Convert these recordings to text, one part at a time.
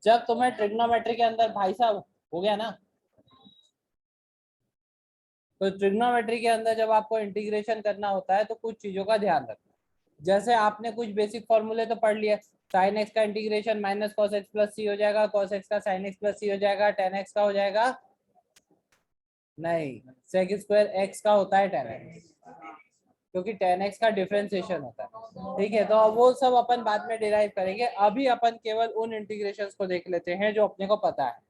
जब तुम्हें ट्रिग्नोमेट्री के अंदर भाई साहब हो गया ना, तो ट्रिग्नोमेट्री के अंदर जब आपको इंटीग्रेशन करना होता है तो कुछ चीजों का ध्यान रखना। जैसे आपने कुछ बेसिक फॉर्मूले तो पढ़ लिया, साइन एक्स का integration minus cos x plus c हो जाएगा, कॉस एक्स का साइन एक्स प्लस सी हो जाएगा, टेन एक्स का हो जाएगा, नहीं सेक स्क्वायर एक्स का होता है टेन एक्स, क्योंकि टेन एक्स का डिफरेंशिएशन होता है। ठीक है, तो अब वो सब अपन बाद में डिराइव करेंगे, अभी अपन केवल उन इंटीग्रेशंस को देख लेते हैं जो अपने को पता है।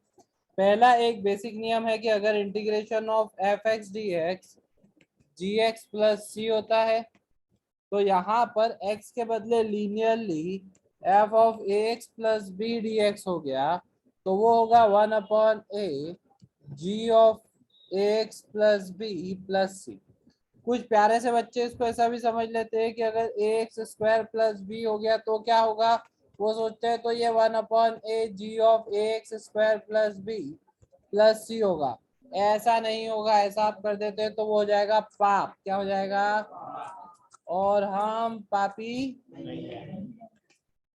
पहला एक बेसिक नियम है कि अगर integration of f x d x g x plus c होता है, तो यहाँ पर x के बदले linearly f of a x plus b d x हो गया, तो वो होगा 1/a g of a x plus b plus c. कुछ प्यारे से बच्चे इसको ऐसा भी समझ लेते हैं कि अगर ए एक्स स्क्वायर प्लस बी हो गया तो क्या होगा, वो सोचते हैं तो ये 1/a g of a x square plus b plus c होगा। ऐसा नहीं होगा, ऐसा आप कर देते हैं तो वो हो जाएगा पाप। क्या हो जाएगा? और हम पापी,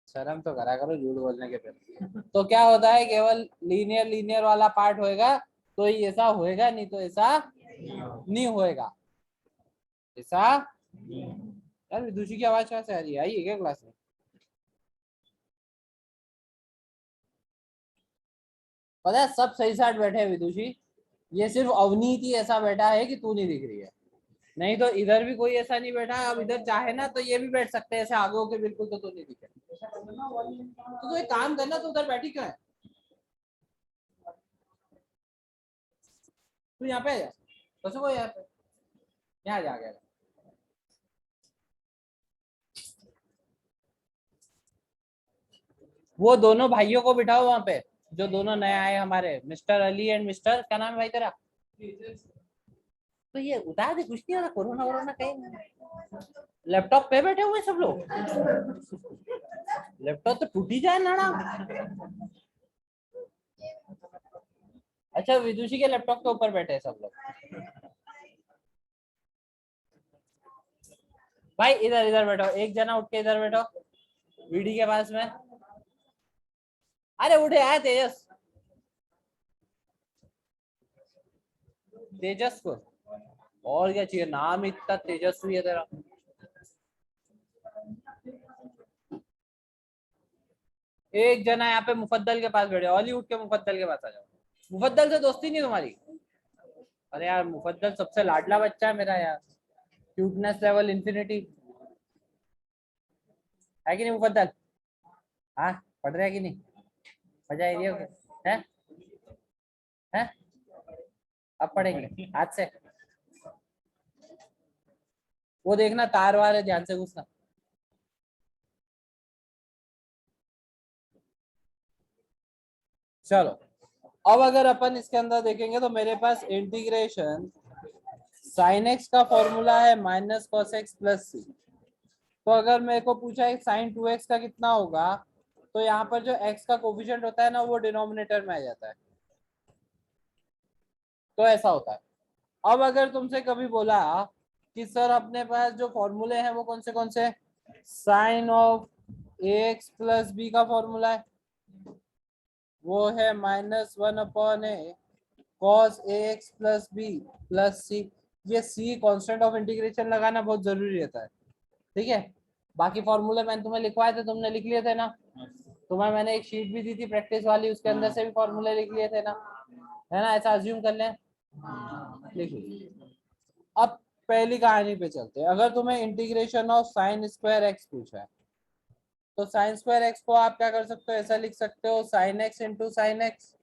शर्म तो करा करो झूठ बोलने के पहले। तो क्या होता है, केवल लीनियर लीनियर वाला पार्ट होएगा तो ही ऐसा होएगा, नहीं तो ऐसा नहीं होएगा। ऐसा यार विदुषी की आवाज कहाँ से आ रही है? आई है क्या क्लास में? पता है सब सही साइड बैठे हैं विदुषी, ये सिर्फ अवनीत ही ऐसा बैठा है कि तू नहीं दिख रही है, नहीं तो इधर भी कोई ऐसा नहीं बैठा है। अब इधर चाहे ना तो ये भी बैठ सकते हैं ऐसे आगे होके बिल्कुल, तो तू नहीं दिखे। तो एक काम करना, तो उधर बैठी क्यों है? तू यहाँ पे आ जा, कसो को यहाँ पे, यहाँ जा गया। वो दोनों भाइयों को बिठाओ वहां पे, जो दोनों नए आए हमारे, मिस्टर अली एंड मिस्टर क्या नाम है भाई तेरा? तो ये उतार दे, कुछ नहीं हो रहा, कोरोना वोरोना कहीं। लैपटॉप पे बैठे हुए सब लोग, लैपटॉप तो टूट ही जाए ना। अच्छा विदुषी के लैपटॉप के ऊपर बैठे हैं सब लोग। भाई इधर इधर बैठो, एक जना उठ के इधर बैठो वीडी के पास में। अरे उठे आए तेजस, तेजस को और क्या चाहिए, नाम इतना तेजस्वी है तेरा। एक जना यहाँ पे मुफद्दल के पास बैठे, हॉलीवुड के मुफद्दल के पास आ जाओ। मुफद्दल से दोस्ती नहीं तुम्हारी? अरे यार मुफद्दल सबसे लाडला बच्चा है मेरा यार, क्यूटनेस लेवल इंफिनिटी है कि नहीं मुफद्दल? हाँ, पढ़ रहा है कि नहीं? मजा आ रही है? हैं? अब पढ़ेंगे आज से। वो देखना तार वार है, ध्यान से घुसना। चलो, अब अगर अपन इसके अंदर देखेंगे तो मेरे पास इंटीग्रेशन साइन एक्स का फॉर्मूला है माइनस कॉस एक्स प्लस सी। तो अगर मेरे को पूछा है साइन टू एक्स का कितना होगा, तो यहाँ पर जो एक्स का कोफिशिएंट होता है ना, वो डिनोमिनेटर में आ जाता है, तो ऐसा होता है। अब अगर तुमसे कभी बोला कि सर अपने पास जो फॉर्मूले हैं वो कौन से, sine of a x plus b का फॉर्मूला है, वो है -1/a cos ax plus b plus c. ये सी कांस्टेंट ऑफ इंटीग्रेशन लगाना बहुत जरूरी रहता है। ठीक है, बाकी फॉर्मूले मैंने तुम्हें लिखवाए थे, तुमने लिख लिए थे ना? तुम्हें मैंने एक शीट भी दी थी प्रैक्टिस वाली, उसके अंदर से भी फॉर्मूले लिख लिए थे ना, है ना? ऐसा अज्यूम कर लें, लिख लिए। अब पहली कहानी पे चलते हैं। अगर तुम्हें integration of sine square x पूछा है, तो साइन स्क्वायर एक्स को आप क्या कर सकते हो, ऐसा लिख सकते हो sine x into sine x,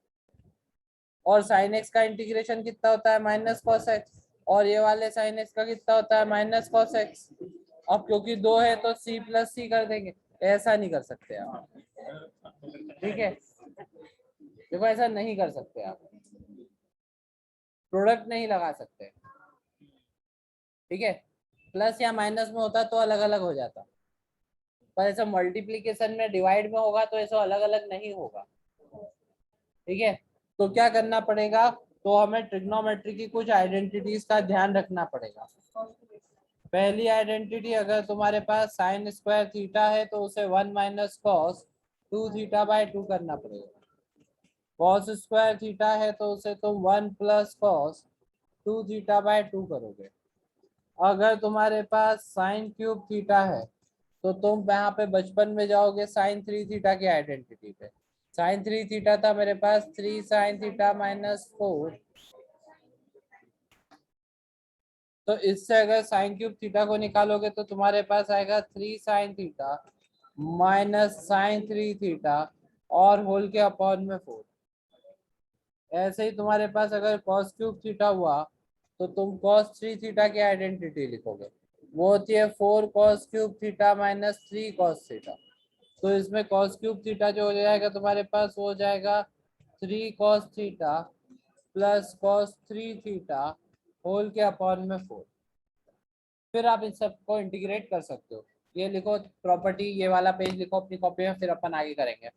और साइन एक्स का इंटीग्रेशन कितना होता है, माइनस कॉस एक्स, और ये वाले साइन एक्स का कितना होता है, माइनस कॉस एक्स। अब क्योंकि दो है तो सी प्लस सी कर देंगे, ऐसा नहीं कर सकते आप। ठीक है, देखो ऐसा नहीं कर सकते आप, प्रोडक्ट नहीं लगा सकते। ठीक है, प्लस या माइनस में होता तो अलग अलग हो जाता, पर ऐसा मल्टीप्लीकेशन में डिवाइड में होगा तो ऐसा अलग अलग नहीं होगा। ठीक है, तो क्या करना पड़ेगा, तो हमें ट्रिग्नोमेट्री की कुछ आइडेंटिटीज का ध्यान रखना पड़ेगा। पहली आइडेंटिटी, अगर तुम्हारे पास साइन स्क्वायर थीटा है तो उसे 1 माइनस कॉस 2 थीटा बाय 2 करना पड़ेगा। कॉस स्क्वायर थीटा है तो उसे तुम 1 प्लस कॉस 2 थीटा बाय 2 करोगे। अगर तुम्हारे पास साइन क्यूब थीटा है तो तुम यहाँ पे बचपन में जाओगे साइन 3 थीटा की आइडेंटिटी पे। साइन 3 थीटा था मेरे पास 3 साइन थीटा माइनस 4। तो इससे अगर साइन क्यूब थीटा को निकालोगे तो तुम्हारे पास आएगा 3 sine theta minus sine 3 theta और होल के अपॉन में 4। ऐसे ही तुम्हारे पास अगर कॉस क्यूब थीटा हुआ तो तुम कॉस 3 थीटा की आइडेंटिटी लिखोगे, वो होती है 4 cos cube theta minus 3 cos theta. तो इसमें कॉस क्यूब थीटा जो हो जाएगा तुम्हारे पास वो हो जाएगा 3 cos theta plus cos 3 theta whole के अपॉन में 4। फिर आप इन सबको इंटीग्रेट कर सकते हो। ये लिखो प्रॉपर्टी, ये वाला पेज लिखो अपनी कॉपी में, फिर अपन आगे करेंगे।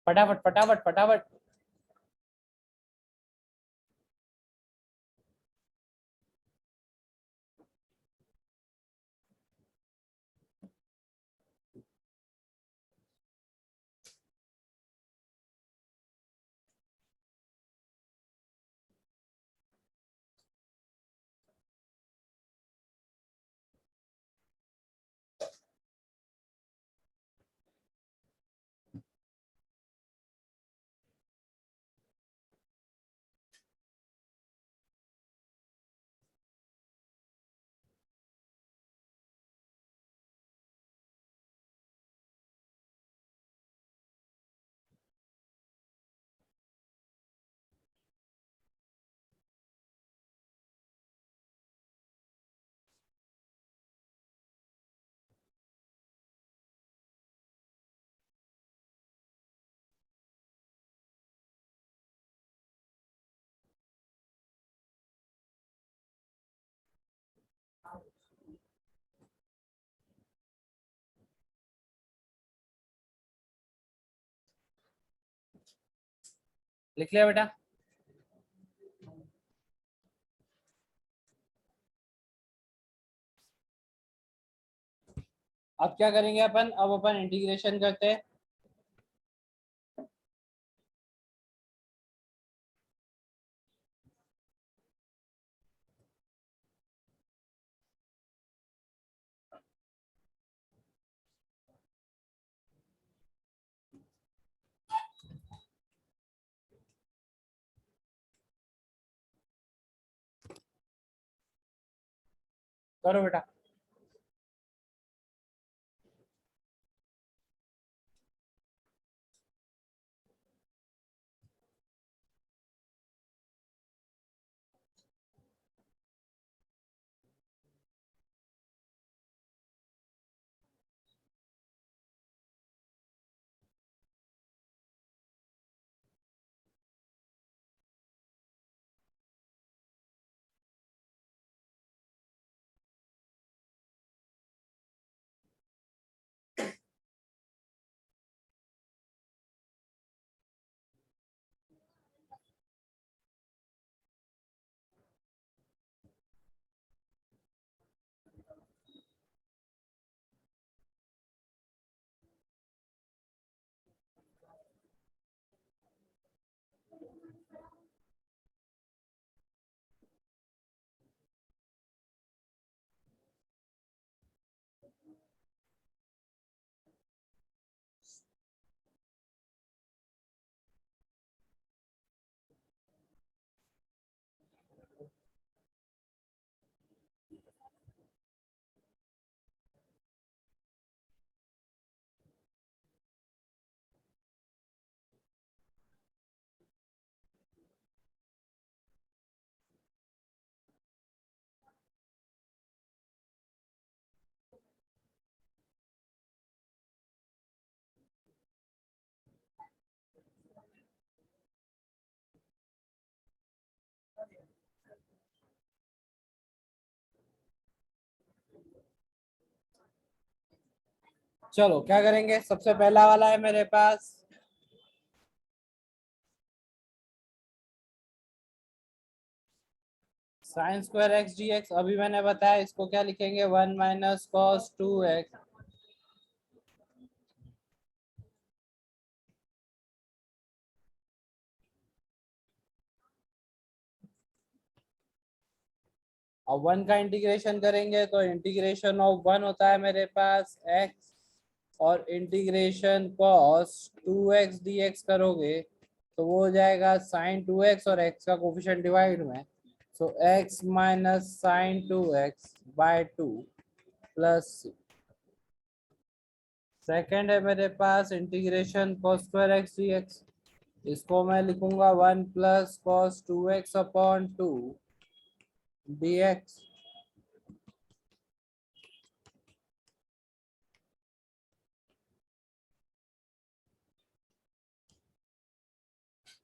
फटाफट फटाफट फटाफट। लिख लिया बेटा? अब क्या करेंगे अपन? अब अपन इंटीग्रेशन करते हैं। करो बेटा। चलो क्या करेंगे? सबसे पहला वाला है मेरे पास sine square x d x. अभी मैंने बताया इसको क्या लिखेंगे, 1 माइनस कॉस 2 एक्स और 1 का इंटीग्रेशन करेंगे तो इंटीग्रेशन ऑफ 1 होता है मेरे पास x, और इंटीग्रेशन cos 2x dx करोगे तो वो हो जाएगा sin 2x और x का कोफिशिएंट डिवाइड में, so x minus sine 2x by 2 plus. Second है मेरे पास integration cos square x d x, इसको मैं लिखूंगा 1 plus cos 2x upon 2 dx।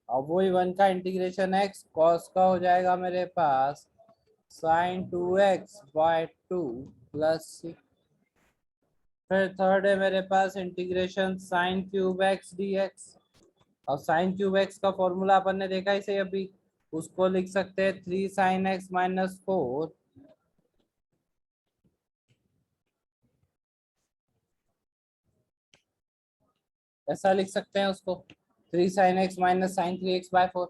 अब वही 1 का इंटीग्रेशन x cos का हो जाएगा मेरे पास sin 2x बाय 2 प्लस। फिर थर्ड है मेरे पास integration sin cube x dx, और sin क्यूब x का फॉर्मूला अपन ने देखा इसे अभी, उसको लिख सकते हैं 3 sin x माइनस 4, ऐसा लिख सकते हैं उसको 3 sin x minus sine 3x by 4।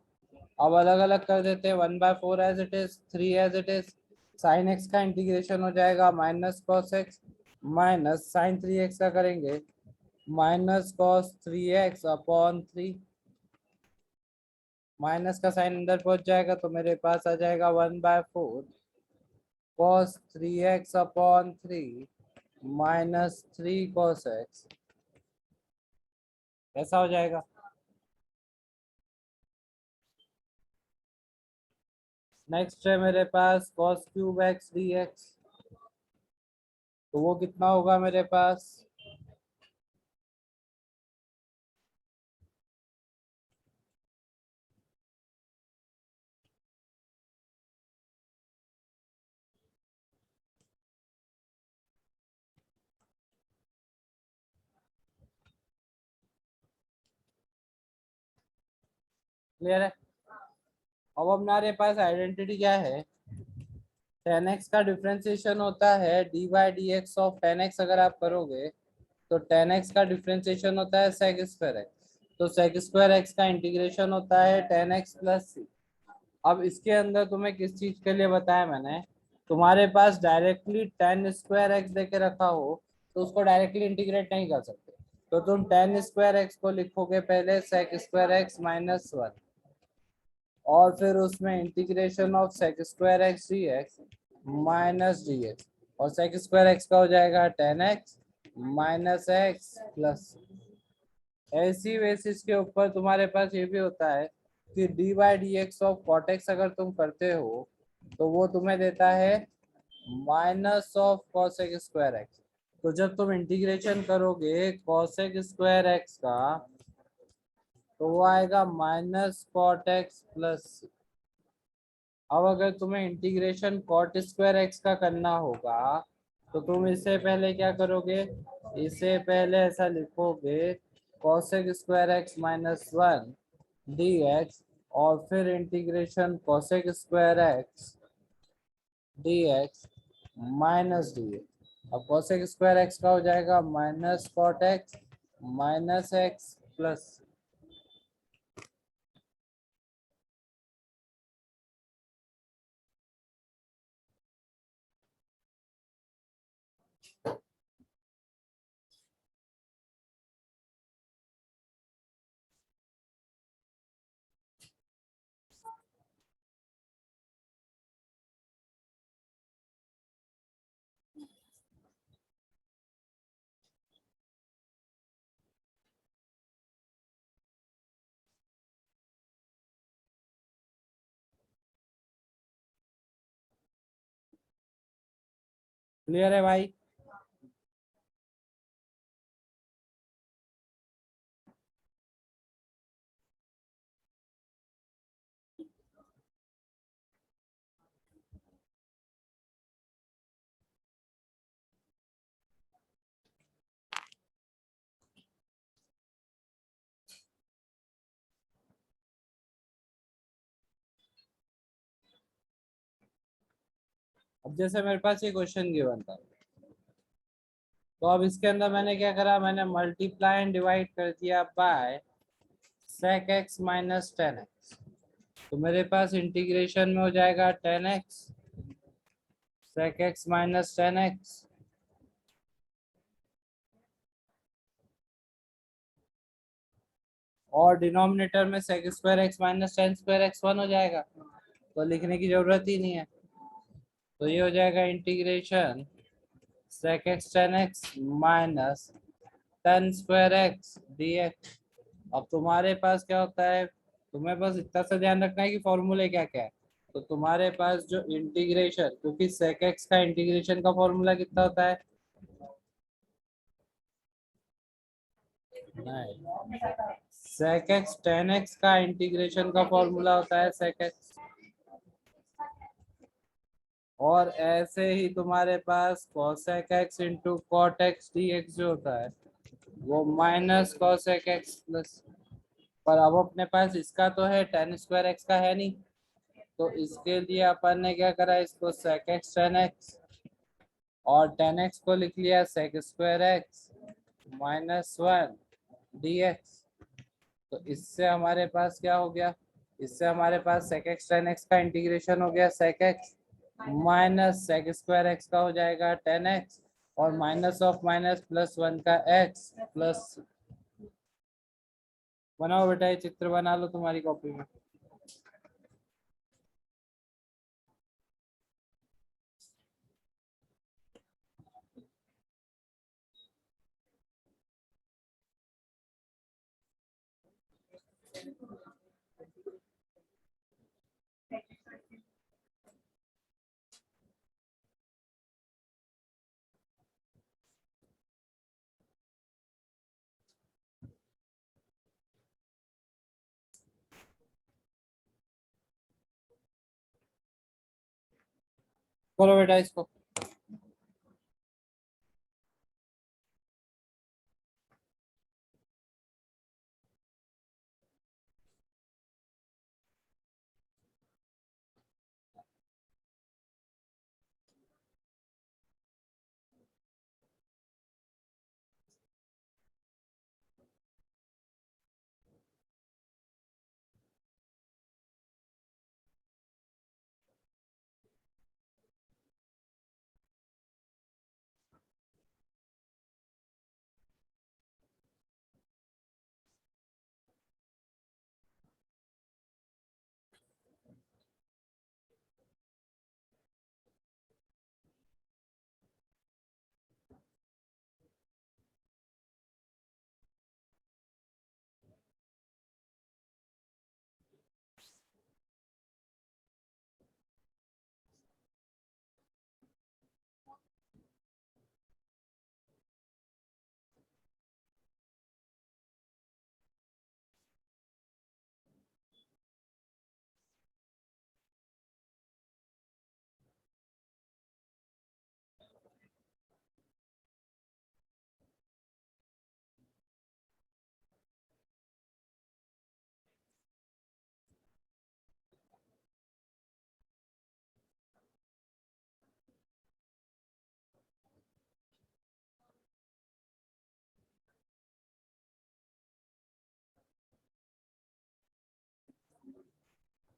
अब अलग अलग कर देते हैं 1 by 4 as it is, 3 as it is. Sine x का इंटीग्रेशन हो जाएगा minus cos x minus sine 3x का करेंगे minus cos 3x upon 3। Minus का साइन अंदर पहुंच जाएगा तो मेरे पास आ जाएगा 1 by 4 cos 3x upon 3 minus 3 cos x, ऐसा हो जाएगा। नेक्स्ट है मेरे पास cos क्यूब x dx, तो वो कितना होगा मेरे पास, क्लियर है। अब हमारे पास आइडेंटिटी क्या है, tan x का डिफरेंशिएशन होता है dy dx of tan x, अगर आप करोगे तो tan x का डिफरेंशिएशन होता है sec स्क्वायर x, तो sec स्क्वायर x का इंटीग्रेशन होता है tan x प्लस c। अब इसके अंदर तुम्हें किस चीज के लिए बताया मैंने, तुम्हारे पास डायरेक्टली tan स्क्वायर x देके रखा हो तो उसको डायरेक्टली इंटीग्रेट नहीं कर सकते, तो तुम tan स्क्वायर x को लिखोगे पहले sec स्क्वायर x माइनस 1, और फिर उसमें integration of sec square x d x minus d x, और सेक स्क्वायर एक्स का हो जाएगा tan x minus x plus. ऐसी बेसिस के ऊपर तुम्हारे पास ये भी होता है कि d by d x of cot x अगर तुम करते हो तो वो तुम्हें देता है minus of cosec square x. तो जब तुम इंटीग्रेशन करोगे कॉसेक स्क्वायर एक्स का तो वो आएगा माइनस कॉट एक्स प्लस। अब अगर तुम्हें इंटीग्रेशन कॉट स्क्वायर एक्स का करना होगा तो तुम इससे पहले क्या करोगे, इससे पहले ऐसा लिखोगे cosec square x minus 1 d x, और फिर integration cosec square x d x minus d x. अब कॉसेक स्क्वायर एक्स का हो जाएगा minus cot x minus x plus. Clear है भाई। अब जैसे मेरे पास ये क्वेश्चन गिवन था, तो अब इसके अंदर मैंने क्या करा, मैंने मल्टीप्लाई एंड डिवाइड कर दिया by sec x minus tan x, तो मेरे पास इंटीग्रेशन में हो जाएगा tan x sec x minus tan x, और डिनोमिनेटर में sec square x minus tan square x 1 हो जाएगा, तो लिखने की जरूरत ही नहीं है। तो ये हो जाएगा integration sec x ten x minus tan square x d x. अब तुम्हारे पास क्या होता है, तुम्हें बस इतना सा ध्यान रखना है कि फॉर्मूले क्या क्या है। तो तुम्हारे पास जो इंटीग्रेशन, क्योंकि sec x का इंटीग्रेशन का फॉर्मूला कितना होता है, नहीं, sec x tan x का इंटीग्रेशन का फॉर्मूला होता है sec x। और ऐसे ही तुम्हारे पास cosec x into cot x dx जो होता है वो माइनस cosec x प्लस, पर अब अपने पास इसका तो है, tan स्क्वायर x का है नहीं, तो इसके लिए अपन ने क्या करा, इसको sec x tan x और tan x को लिख लिया sec square x minus one dx। तो इससे हमारे पास क्या हो गया, इससे हमारे पास sec x tan x का इंटीग्रेशन हो गया sec x minus sec square x का हो जाएगा tan x और minus of minus plus one का x प्लस। बनाओ बेटा, ये चित्र बना लो तुम्हारी कॉपी में। बोलो बेटा इसको।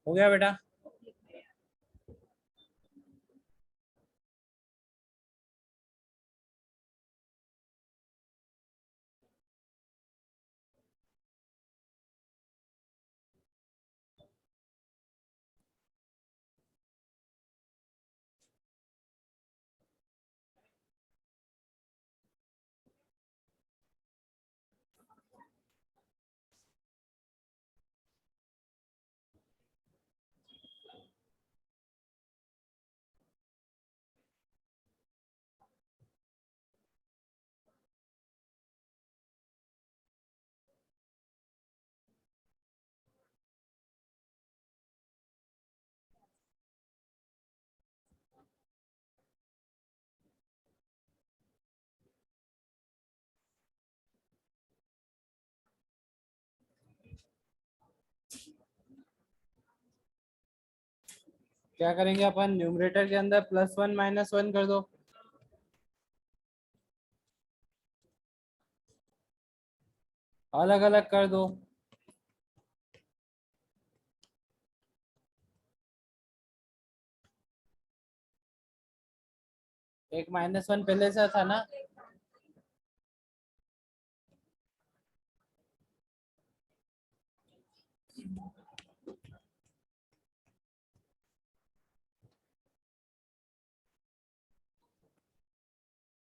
हो गया बेटा। क्या करेंगे अपन, न्यूमरेटर के अंदर प्लस वन माइनस वन कर दो, अलग अलग कर दो। एक -1 पहले से था ना।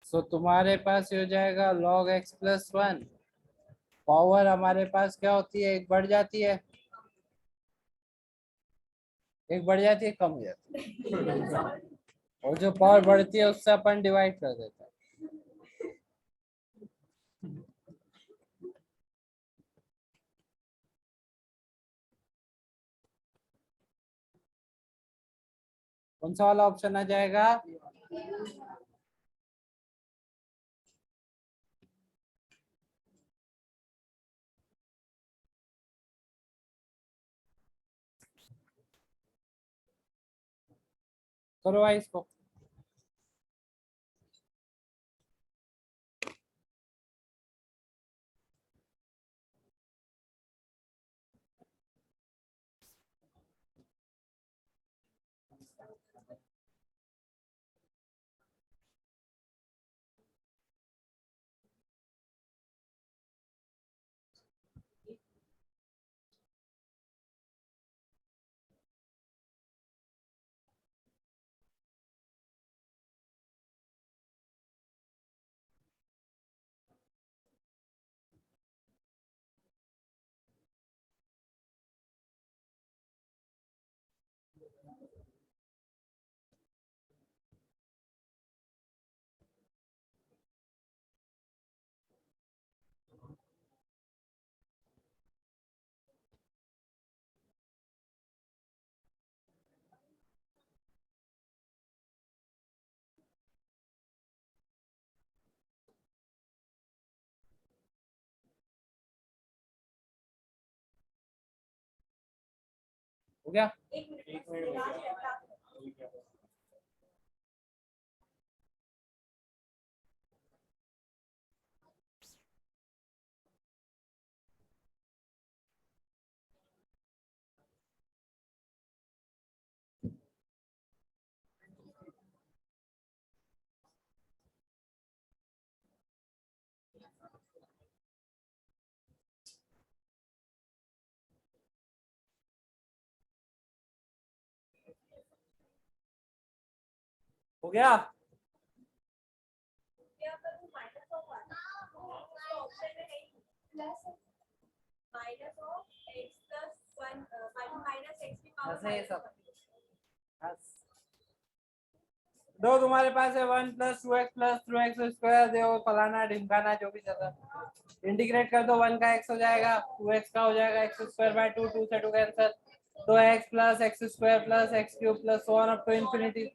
तो तुम्हारे पास ये हो जाएगा log x + 1। पावर हमारे पास क्या होती है, एक बढ़ जाती है, एक बढ़ जाती है, कम हो जाती है, और जो पावर बढ़ती है उससे अपन डिवाइड कर देते हैं। कौन सा वाला ऑप्शन आ जाएगा? करो भाई इसको। हो गया? हो गया? ऐसे ये सब बस। दो तुम्हारे पास है 1 + 2x + 2x² दो फलाना ढिमकाना जो भी चल रहा है। इंटीग्रेट कर दो, 1 का x हो जाएगा, 2x का हो जाएगा x² 2 से 2 कैंसिल, तो x + x² + x³ + so on up to infinity।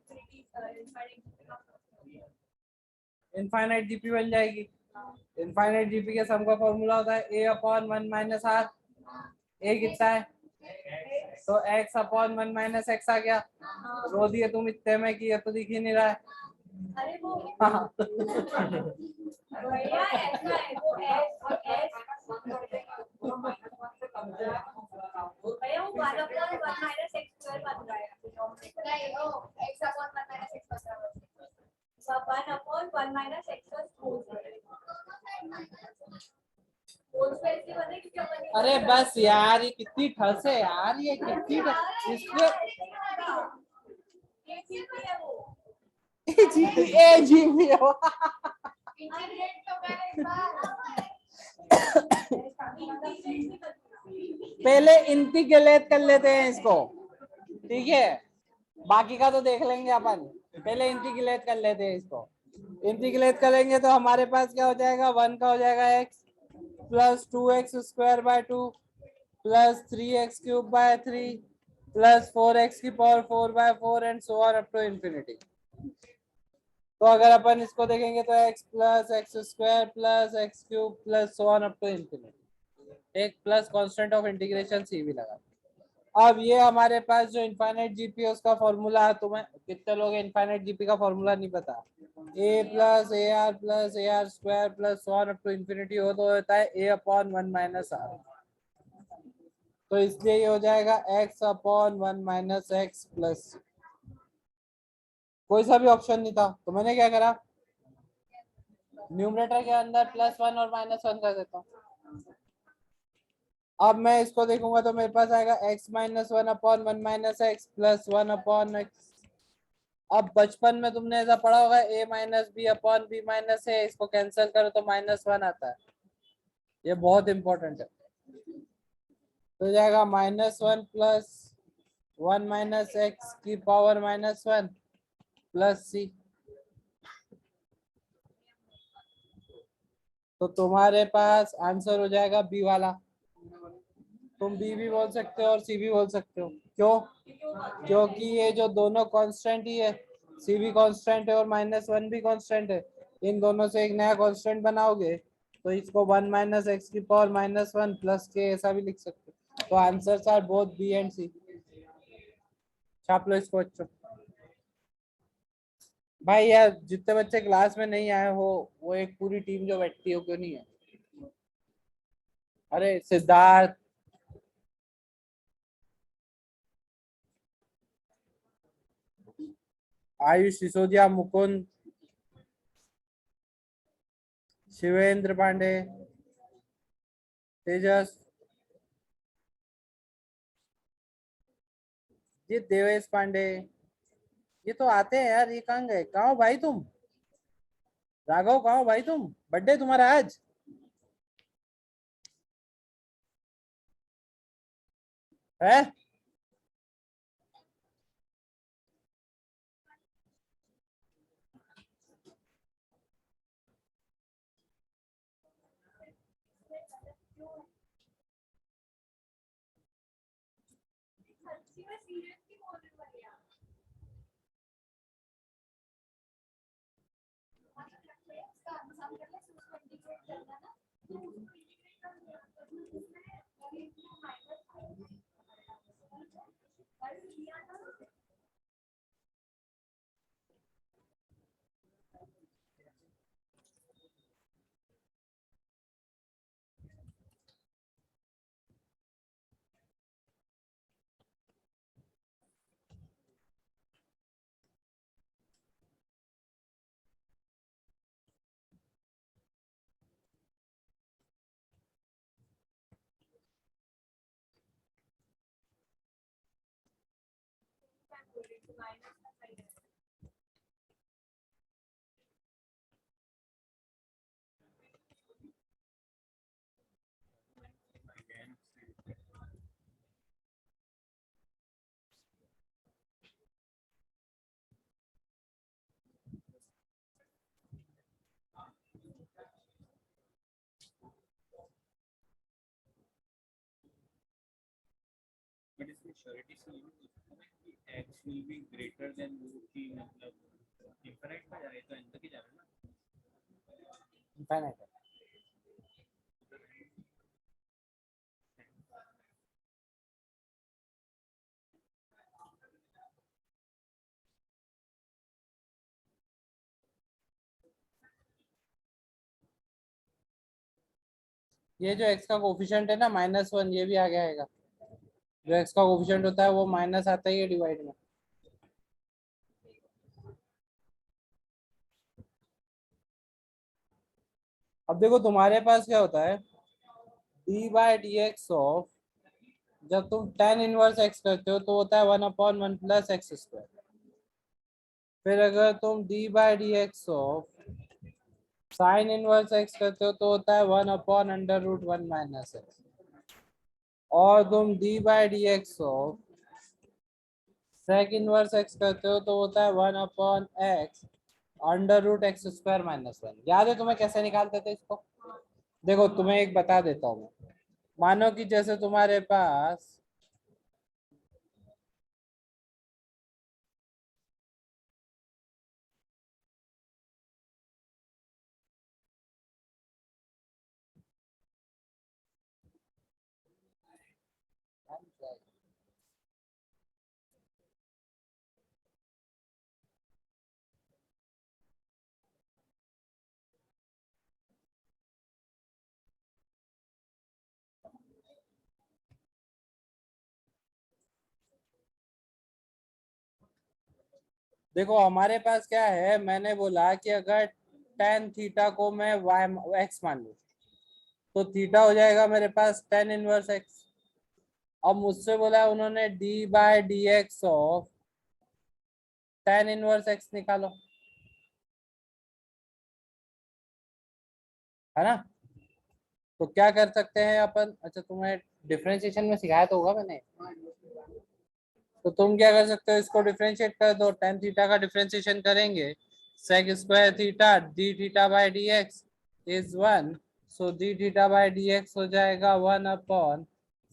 Infinite GP बन जाएगी। इनफाइनाइट जीपी के सम का फॉर्मूला होता है a/1 - r। a कितना है? तो x/1 - x आ गया। रो दिए तुम इतने में कि ये तो दिख ही नहीं रहा है। अरे वो हाँ। भैया ऐसा है वो s और s भैया वो 1/1 - x² बन रहा है। नहीं वो x/1 - x बन रहा है। 1/1 - x²। अरे बस यार, ये कितनी ठस है यार, ये कितनी इसलिए पहले इंटीग्रेट कर लेते हैं इसको, ठीक है, बाकी का तो देख लेंगे अपन। पहले इंटीग्रेट कर लेते हैं इसको। इंटीग्रेट करेंगे तो हमारे पास क्या हो जाएगा, 1 का हो जाएगा x + 2x² 2 + 3x³ 3 + 4x⁴/4 and so on up to infinity. तो अगर अपन इसको देखेंगे तो x + x² + x³ + so on up to infinity. एक plus constant of integration C भी लगा। अब ये हमारे पास जो इनफाइनाइट जीपी है उसका फॉर्मूला है। तुम्हें कितने लोग इनफाइनाइट जीपी का फॉर्मूला नहीं पता? a + ar + ar² + so on up to infinity हो तो होता है a/1 - r। तो इसलिए ये हो जाएगा x/1 - x प्लस कोई सा भी ऑप्शन नहीं था, तो मैंने क्या करा, न्यूमरेटर के अंदर +1 और -1 कर देता हूँ। अब मैं इसको देखूंगा तो मेरे पास आएगा x-1/(1 - x) +1/x। अब बचपन में तुमने ऐसा पढ़ा होगा a-b/b-a, इसको कैंसिल करो तो -1 आता है। ये बहुत इंपॉर्टेंट है। तो जाएगा -1 + 1 - x⁻1 + c। तो तुम्हारे पास आंसर हो जाएगा बी वाला। तुम बी भी बोल सकते हो और सी भी बोल सकते हो। क्यों? क्योंकि ये जो दोनों कांस्टेंट ही है, सी भी कांस्टेंट है और -1 भी कांस्टेंट है। इन दोनों से एक नया कांस्टेंट बनाओगे तो इसको 1 - x⁻1 + k ऐसा भी लिख सकते हो। तो answers are both b and c. छाप लो इसको बच्चों। भाई यार जितने बच्चे क्लास में नहीं आए हो, वो एक पूरी टीम जो बैठती हो क्यों नहीं है? अरे सिद्धार्थ, आयुष सिसोदिया, मुकुंद, शिवेंद्र पांडे, तेजस, ये देवेश पांडे, ये तो आते हैं यार। ये कहाँ गए? कहाँ हो भाई तुम? राघव कहाँ हो भाई तुम? बर्थडे तुम्हारा आज? है? बट इसमें श्योरिटी से ये भी हो सकता है कि x will be greater than वो की मतलब इंफिनिट का जा रहा है तो एन तक ही जा रहा है ना। इनफाइनाइट। ये जो x का कोफिशिएंट है ना -1, ये भी आगे आएगा। जो x का कोफिशिएंट होता है वो माइनस आता ही है डिवाइड में। अब देखो तुम्हारे पास क्या होता है, d/dx ऑफ, जब तुम tan इनवर्स x करते हो तो होता है 1/1 + x²। फिर अगर तुम d/dx of sin inverse x करते हो तो होता है 1/√1 - x। और तुम d/dx of sec inverse x करते हो तो होता है 1/x √x² - 1। याद है तुम्हें कैसे निकालते थे इसको? देखो तुम्हें एक बता देता हूँ मैं। मानो कि जैसे तुम्हारे पास देखो हमारे पास क्या है, मैंने बोला कि अगर tan थीटा को मैं y x मान लूं तो थीटा हो जाएगा मेरे पास tan इनवर्स x। अब मुझसे बोला उन्होंने d by d x of tan inverse x निकालो, है ना। तो क्या कर सकते हैं अपन, अच्छा तुम्हें डिफरेंशिएशन में सिखाया तो होगा मैंने, तो तुम क्या कर सकते हो, इसको डिफरेंशिएट कर दो, tan थीटा का डिफरेंशिएशन करेंगे, sec square theta d theta by d x is 1, so d theta by d x हो जाएगा 1 अपॉन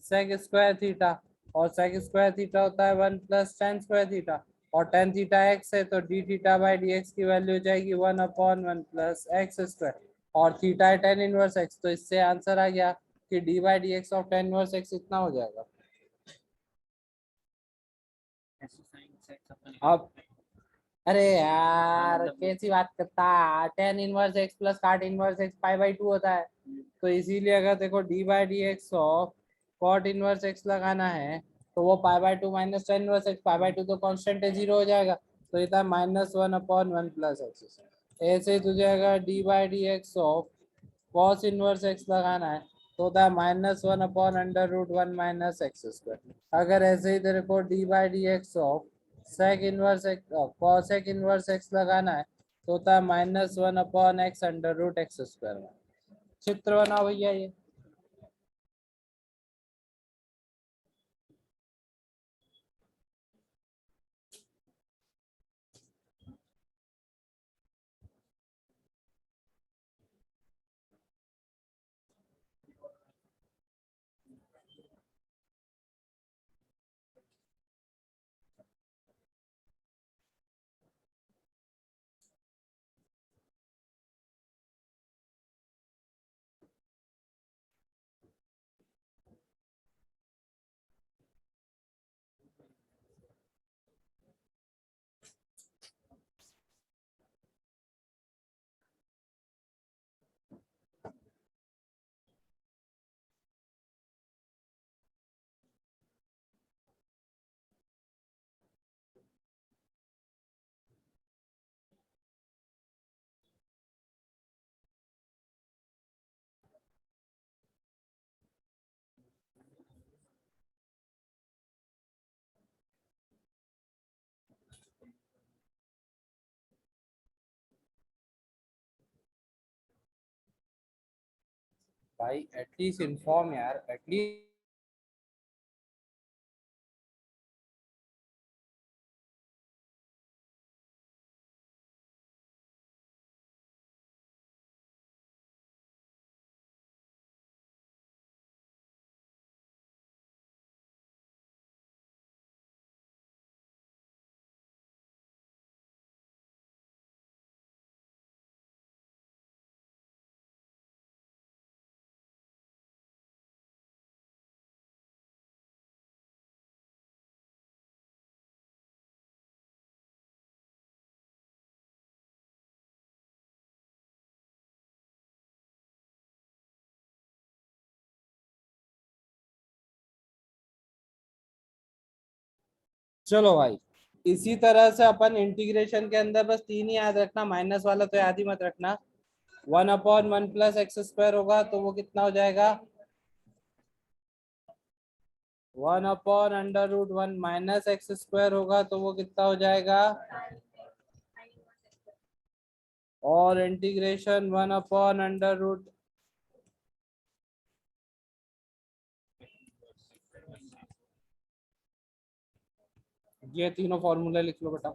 sec स्क्वायर थीटा, और sec स्क्वायर थीटा होता है 1 प्लस tan स्क्वायर थीटा, और tan थीटा x है तो d theta by d x की value हो जाएगी 1 अपॉन 1 प्लस एक्स स्क्वायर, और थीटा है tan इनवर्स x, तो इससे आंसर आ गया कि d by d x of tan inverse x इतना हो जाएगा। ऐसे साइन सेक्स अपन अब अरे यार मतलब कैसी बात करता, tan inverse x plus cot inverse x pi by 2 होता है, तो इसीलिए अगर देखो d by d x of cot inverse x लगाना है तो वो pi by 2 minus tan inverse x, pi by 2 तो कांस्टेंट है, जीरो हो जाएगा, तो ये था -1 अपॉन 1 प्लस एक्स। ऐसे ही तुझे अगर d by d x of cos inverse x लगाना है तो होता है -1 upon under root 1 minus x square. अगर ऐसे ही तेरे को d by d x of sec inverse x cosec inverse x लगाना है तो होता है -1 upon x under root x square. चित्र बनाओ भैया ये। भाई एटलीस्ट इन्फॉर्म यार, एटलीस्ट चलो भाई, इसी तरह से अपन इंटीग्रेशन के अंदर बस तीन ही याद रखना, माइनस वाला तो याद ही मत रखना। 1 अपॉन 1 प्लस एक्स स्क्वायर होगा तो वो कितना हो जाएगा, 1 upon under root 1 minus x square होगा तो वो कितना हो जाएगा, और इंटीग्रेशन 1 अपॉन अंडर रूट, ये तीनों फॉर्मूले लिख लो बेटा।